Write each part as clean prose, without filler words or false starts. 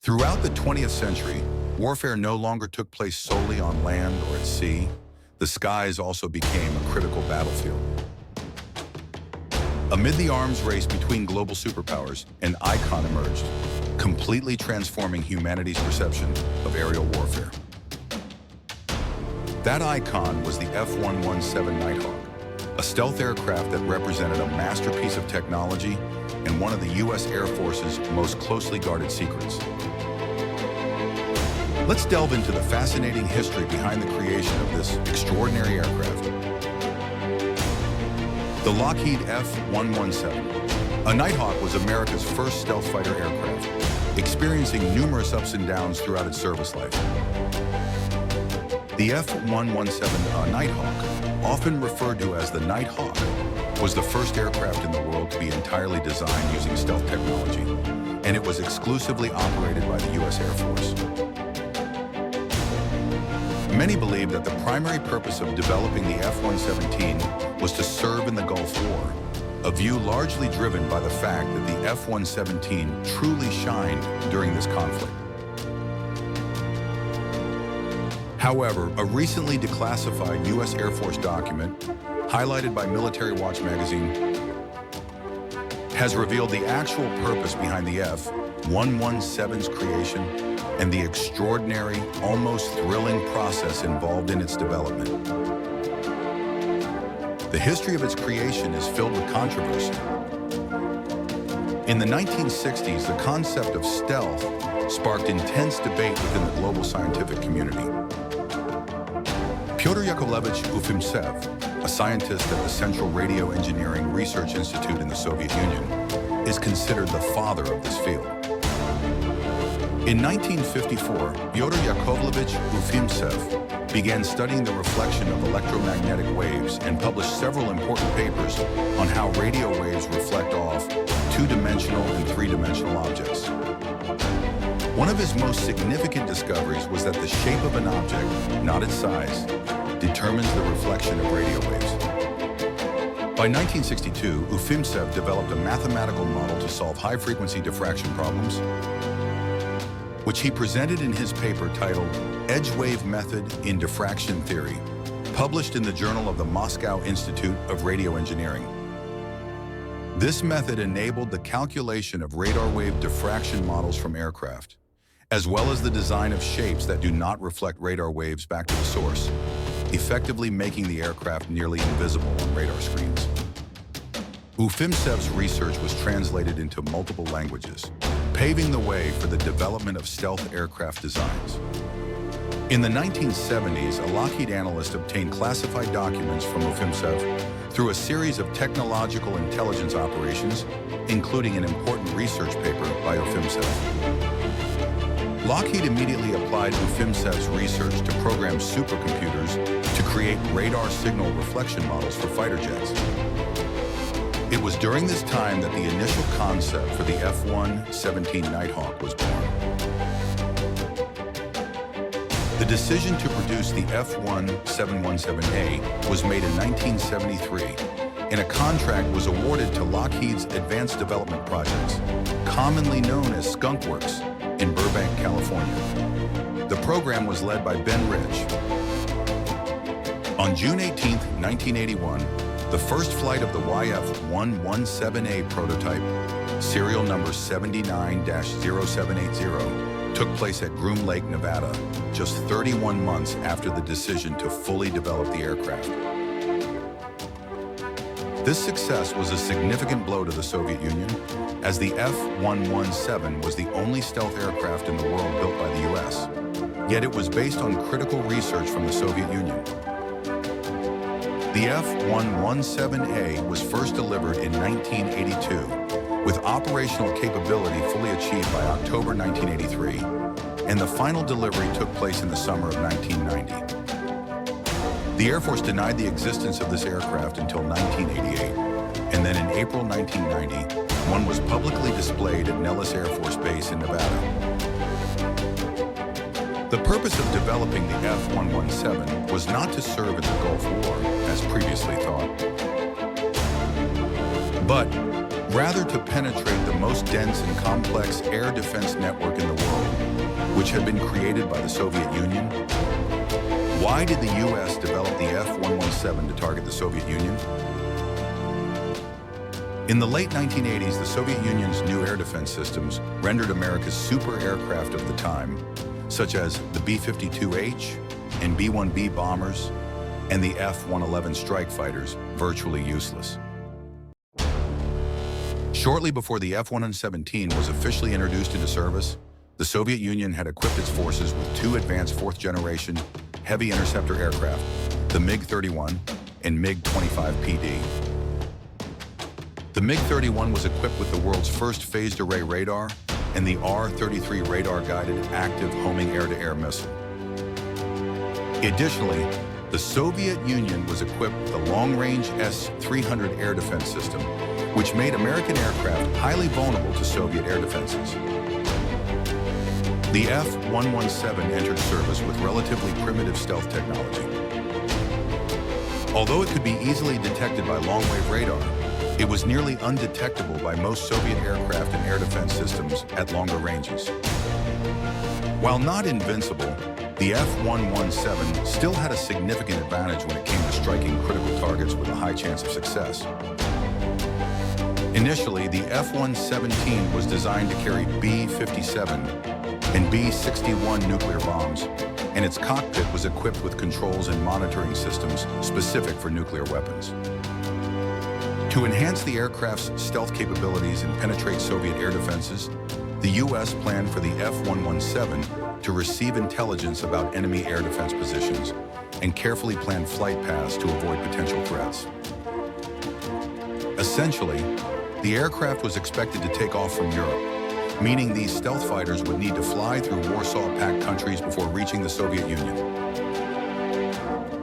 Throughout the 20th century, warfare no longer took place solely on land or at sea. The skies also became a critical battlefield. Amid the arms race between global superpowers, an icon emerged, completely transforming humanity's perception of aerial warfare. That icon was the F-117 Nighthawk, a stealth aircraft that represented a masterpiece of technology and one of the U.S. Air Force's most closely guarded secrets. Let's delve into the fascinating history behind the creation of this extraordinary aircraft. The Lockheed F-117. A Nighthawk was America's first stealth fighter aircraft, experiencing numerous ups and downs throughout its service life. The F-117A Nighthawk, often referred to as the Nighthawk, was the first aircraft in the world to be entirely designed using stealth technology, and it was exclusively operated by the U.S. Air Force. Many believe that the primary purpose of developing the F-117 was to serve in the Gulf War, a view largely driven by the fact that the F-117 truly shined during this conflict. However, a recently declassified U.S. Air Force document, highlighted by Military Watch magazine, has revealed the actual purpose behind the F-117's creation and the extraordinary, almost thrilling process involved in its development. The history of its creation is filled with controversy. In the 1960s, the concept of stealth sparked intense debate within the global scientific community. Pyotr Yakovlevich Ufimtsev, a scientist at the Central Radio Engineering Research Institute in the Soviet Union, is considered the father of this field. In 1954, Pyotr Yakovlevich Ufimtsev began studying the reflection of electromagnetic waves and published several important papers on how radio waves reflect off two-dimensional and three-dimensional objects. One of his most significant discoveries was that the shape of an object, not its size, determines the reflection of radio waves. By 1962, Ufimtsev developed a mathematical model to solve high-frequency diffraction problems, which he presented in his paper titled Edge-Wave Method in Diffraction Theory, published in the Journal of the Moscow Institute of Radio Engineering. This method enabled the calculation of radar wave diffraction models from aircraft, as well as the design of shapes that do not reflect radar waves back to the source, effectively making the aircraft nearly invisible on radar screens. Ufimtsev's research was translated into multiple languages, paving the way for the development of stealth aircraft designs. In the 1970s, a Lockheed analyst obtained classified documents from Ufimtsev through a series of technological intelligence operations, including an important research paper by Ufimtsev. Lockheed immediately applied Ufimtsev's research to program supercomputers to create radar signal reflection models for fighter jets. It was during this time that the initial concept for the F-117 Nighthawk was born. The decision to produce the F-117A was made in 1973, and a contract was awarded to Lockheed's Advanced Development Projects, commonly known as Skunk Works, in Burbank, California. The program was led by Ben Rich. On June 18, 1981, the first flight of the YF-117A prototype, serial number 79-0780, took place at Groom Lake, Nevada, just 31 months after the decision to fully develop the aircraft. This success was a significant blow to the Soviet Union, as the F-117 was the only stealth aircraft in the world built by the U.S., yet it was based on critical research from the Soviet Union. The F-117A was first delivered in 1982, with operational capability fully achieved by October 1983, and the final delivery took place in the summer of 1990. The Air Force denied the existence of this aircraft until 1988, and then in April 1990, one was publicly displayed at Nellis Air Force Base in Nevada. The purpose of developing the F-117 was not to serve in the Gulf War, as previously thought, but rather to penetrate the most dense and complex air defense network in the world, which had been created by the Soviet Union? Why did the U.S. develop the F-117 to target the Soviet Union? In the late 1980s, the Soviet Union's new air defense systems rendered America's super aircraft of the time, such as the B-52H and B-1B bombers and the F-111 strike fighters, virtually useless. Shortly before the F-117 was officially introduced into service, the Soviet Union had equipped its forces with two advanced fourth-generation heavy interceptor aircraft, the MiG-31 and MiG-25PD. The MiG-31 was equipped with the world's first phased array radar and the R-33 radar-guided active homing air-to-air missile. Additionally, the Soviet Union was equipped with a long-range S-300 air defense system, which made American aircraft highly vulnerable to Soviet air defenses. The F-117 entered service with relatively primitive stealth technology. Although it could be easily detected by long-wave radar, it was nearly undetectable by most Soviet aircraft and air defense systems at longer ranges. While not invincible, the F-117 still had a significant advantage when it came to striking critical targets with a high chance of success. Initially, the F-117 was designed to carry B-57 and B-61 nuclear bombs, and its cockpit was equipped with controls and monitoring systems specific for nuclear weapons. To enhance the aircraft's stealth capabilities and penetrate Soviet air defenses, the U.S. planned for the F-117 to receive intelligence about enemy air defense positions and carefully plan flight paths to avoid potential threats. Essentially, the aircraft was expected to take off from Europe, meaning these stealth fighters would need to fly through Warsaw Pact countries before reaching the Soviet Union.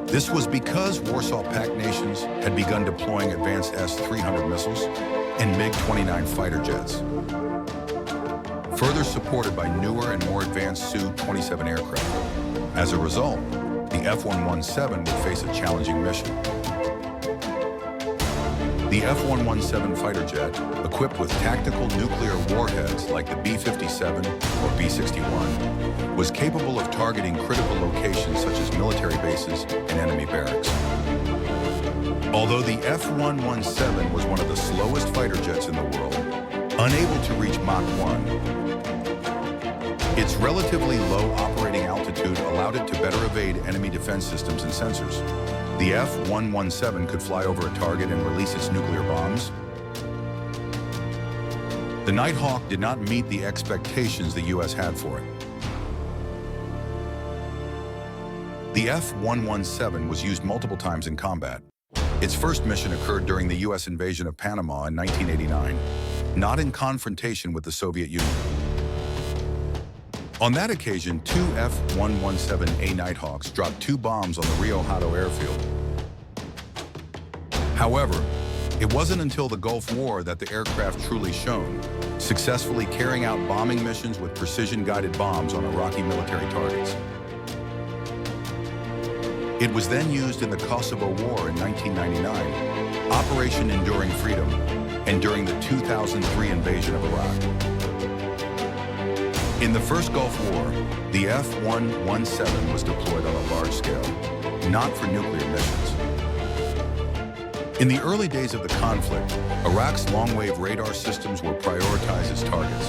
This was because Warsaw Pact nations had begun deploying advanced S-300 missiles and MiG-29 fighter jets, further supported by newer and more advanced Su-27 aircraft. As a result, the F-117 would face a challenging mission. The F-117 fighter jet, equipped with tactical nuclear warheads like the B-57 or B-61, was capable of targeting critical locations such as military bases and enemy barracks. Although the F-117 was one of the slowest fighter jets in the world, unable to reach Mach 1, its relatively low operating altitude allowed it to better evade enemy defense systems and sensors. The F-117 could fly over a target and release its nuclear bombs. The Nighthawk did not meet the expectations the U.S. had for it. The F-117 was used multiple times in combat. Its first mission occurred during the U.S. invasion of Panama in 1989, not in confrontation with the Soviet Union. On that occasion, two F-117A Nighthawks dropped two bombs on the Rio Hato airfield. However, it wasn't until the Gulf War that the aircraft truly shone, successfully carrying out bombing missions with precision-guided bombs on Iraqi military targets. It was then used in the Kosovo War in 1999, Operation Enduring Freedom, and during the 2003 invasion of Iraq. In the first Gulf War, the F-117 was deployed on a large scale, not for nuclear missions. In the early days of the conflict, Iraq's long-wave radar systems were prioritized as targets.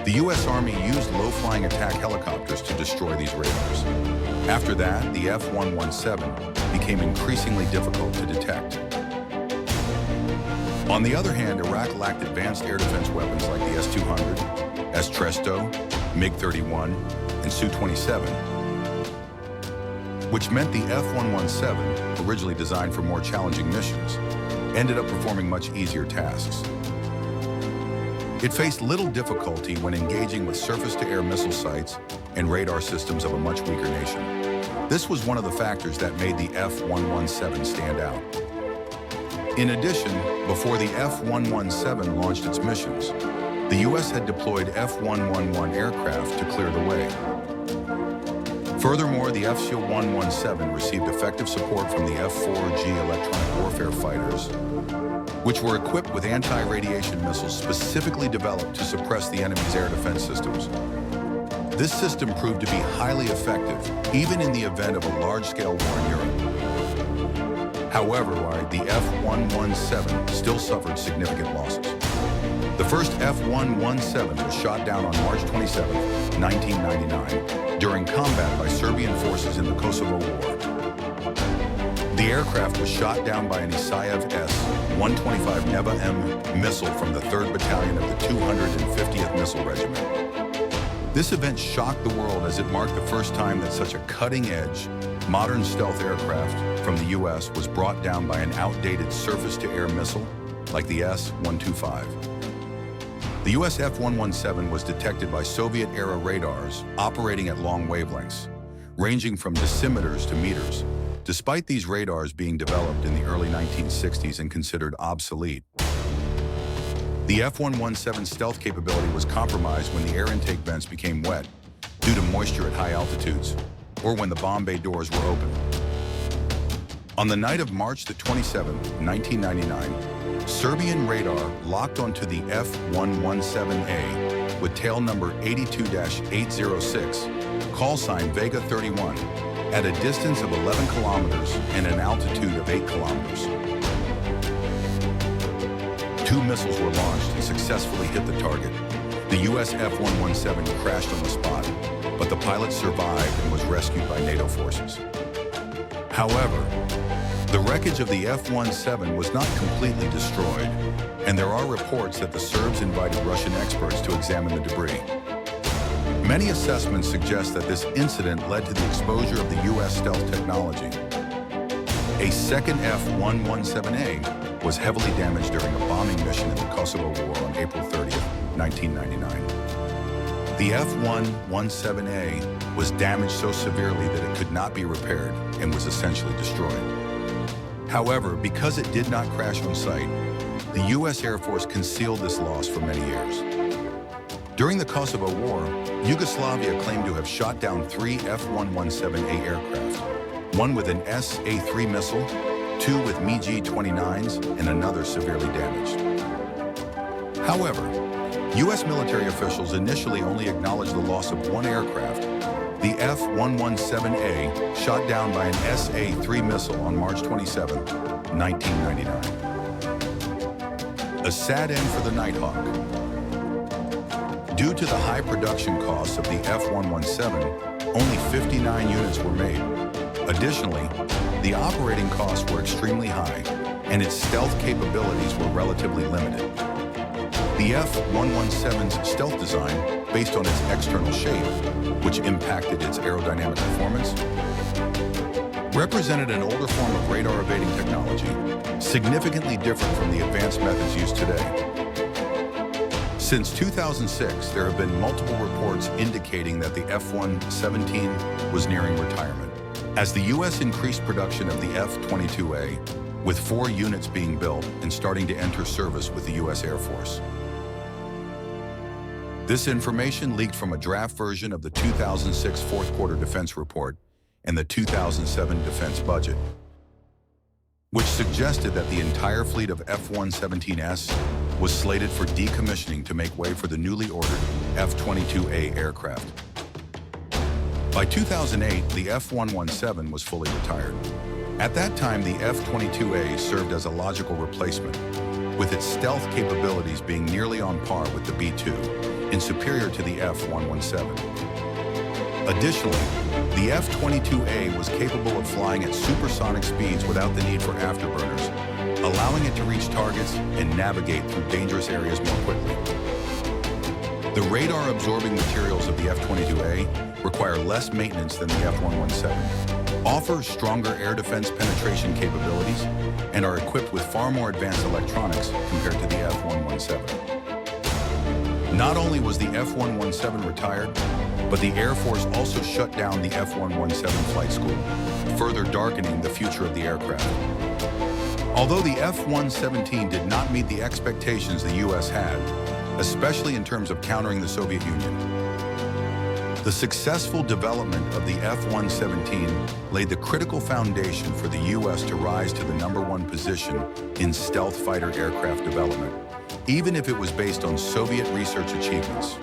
The U.S. Army used low-flying attack helicopters to destroy these radars. After that, the F-117 became increasingly difficult to detect. On the other hand, Iraq lacked advanced air defense weapons like the S-200, S-Tresto, MiG-31, and Su-27, which meant the F-117, originally designed for more challenging missions, ended up performing much easier tasks. It faced little difficulty when engaging with surface-to-air missile sites and radar systems of a much weaker nation. This was one of the factors that made the F-117 stand out. In addition, before the F-117 launched its missions, the U.S. had deployed F-111 aircraft to clear the way. Furthermore, the F-117 received effective support from the F-4G electronic warfare fighters, which were equipped with anti-radiation missiles specifically developed to suppress the enemy's air defense systems. This system proved to be highly effective, even in the event of a large-scale war in Europe. However, the F-117 still suffered significant losses. The first F-117 was shot down on March 27, 1999, during combat by Serbian forces in the Kosovo War. The aircraft was shot down by an USAF S-125 Neva M missile from the 3rd Battalion of the 250th Missile Regiment. This event shocked the world as it marked the first time that such a cutting-edge, modern stealth aircraft from the U.S. was brought down by an outdated surface-to-air missile like the S-125. The U.S. F-117 was detected by Soviet-era radars operating at long wavelengths, ranging from decimeters to meters, despite these radars being developed in the early 1960s and considered obsolete. The F-117 stealth capability was compromised when the air intake vents became wet due to moisture at high altitudes, or when the bomb bay doors were open. On the night of March 27, 1999, Serbian radar locked onto the F-117A with tail number 82-806, call sign Vega 31, at a distance of 11 kilometers and an altitude of 8 kilometers. 2 missiles were launched and successfully hit the target. The U.S. F-117 crashed on the spot, but the pilot survived and was rescued by NATO forces. However, the wreckage of the F-117 was not completely destroyed, and there are reports that the Serbs invited Russian experts to examine the debris. Many assessments suggest that this incident led to the exposure of the U.S. stealth technology. A second F-117A was heavily damaged during a bombing mission in the Kosovo War on April 30, 1999. The F-117A was damaged so severely that it could not be repaired and was essentially destroyed. However, because it did not crash on site, the U.S. Air Force concealed this loss for many years. During the Kosovo War, Yugoslavia claimed to have shot down 3 F-117A aircraft, one with an SA-3 missile, 2 with MiG-29s, and another severely damaged. However, U.S. military officials initially only acknowledged the loss of 1 aircraft, the F-117A, shot down by an SA-3 missile on March 27, 1999. A sad end for the Nighthawk. Due to the high production costs of the F-117, only 59 units were made. Additionally, the operating costs were extremely high, and its stealth capabilities were relatively limited. The F-117's stealth design, based on its external shape, which impacted its aerodynamic performance, represented an older form of radar-evading technology, significantly different from the advanced methods used today. Since 2006, there have been multiple reports indicating that the F-117 was nearing retirement. As the U.S. increased production of the F-22A, with 4 units being built and starting to enter service with the U.S. Air Force. This information leaked from a draft version of the 2006 Fourth Quarter Defense Report and the 2007 defense budget, which suggested that the entire fleet of F-117S was slated for decommissioning to make way for the newly ordered F-22A aircraft. By 2008, the F-117 was fully retired. At that time, the F-22A served as a logical replacement, with its stealth capabilities being nearly on par with the B-2 and superior to the F-117. Additionally, the F-22A was capable of flying at supersonic speeds without the need for afterburners, allowing it to reach targets and navigate through dangerous areas more quickly. The radar-absorbing materials of the F-22A require less maintenance than the F-117, offer stronger air defense penetration capabilities, and are equipped with far more advanced electronics compared to the F-117. Not only was the F-117 retired, but the Air Force also shut down the F-117 flight school, further darkening the future of the aircraft. Although the F-117 did not meet the expectations the U.S. had, especially in terms of countering the Soviet Union, the successful development of the F-117 laid the critical foundation for the U.S. to rise to the #1 position in stealth fighter aircraft development, even if it was based on Soviet research achievements.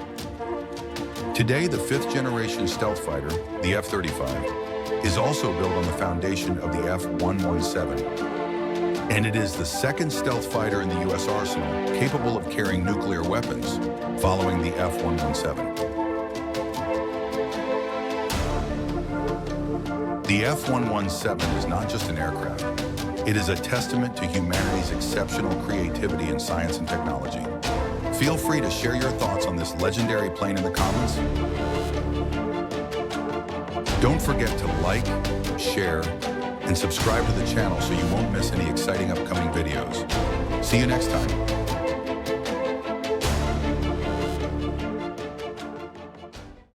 Today, the fifth-generation stealth fighter, the F-35, is also built on the foundation of the F-117, and it is the second stealth fighter in the U.S. arsenal capable of carrying nuclear weapons, following the F-117. The F-117 is not just an aircraft. It is a testament to humanity's exceptional creativity in science and technology. Feel free to share your thoughts on this legendary plane in the comments. Don't forget to like, share, and subscribe to the channel so you won't miss any exciting upcoming videos. See you next time.